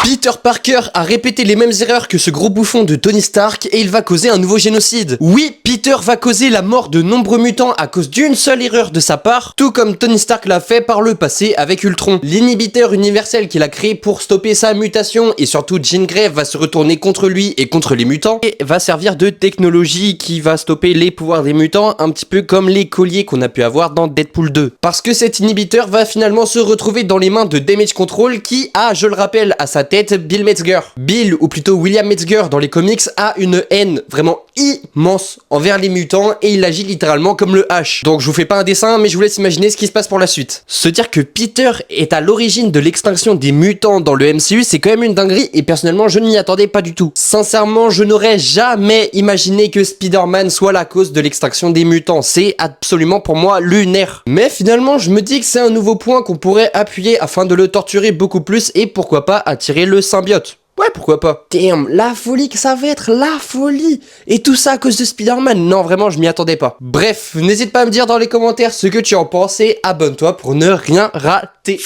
Peter Parker a répété les mêmes erreurs que ce gros bouffon de Tony Stark et il va causer un nouveau génocide. Oui, Peter va causer la mort de nombreux mutants à cause d'une seule erreur de sa part, tout comme Tony Stark l'a fait par le passé avec Ultron. L'inhibiteur universel qu'il a créé pour stopper sa mutation et surtout Jean Grey va se retourner contre lui et contre les mutants et va servir de technologie qui va stopper les pouvoirs des mutants, un petit peu comme les colliers qu'on a pu avoir dans Deadpool 2. Parce que cet inhibiteur va finalement se retrouver dans les mains de Damage Control qui a, je le rappelle, à sa tête Bill Metzger. Bill, ou plutôt William Metzger dans les comics, a une haine vraiment immense envers les mutants et il agit littéralement comme le H. Donc je vous fais pas un dessin mais je vous laisse imaginer ce qui se passe pour la suite. Se dire que Peter est à l'origine de l'extinction des mutants dans le MCU, c'est quand même une dinguerie et personnellement je ne m'y attendais pas du tout. Sincèrement, je n'aurais jamais imaginé que Spider-Man soit la cause de l'extinction des mutants. C'est absolument pour moi lunaire. Mais finalement, je me dis que c'est un nouveau point qu'on pourrait appuyer afin de le torturer beaucoup plus et pourquoi pas attirer le symbiote. Ouais, pourquoi pas. Damn, la folie que ça va être, la folie. Et tout ça à cause de Spider-Man. Non, vraiment, je m'y attendais pas. Bref, n'hésite pas à me dire dans les commentaires ce que tu en penses et abonne-toi pour ne rien rater.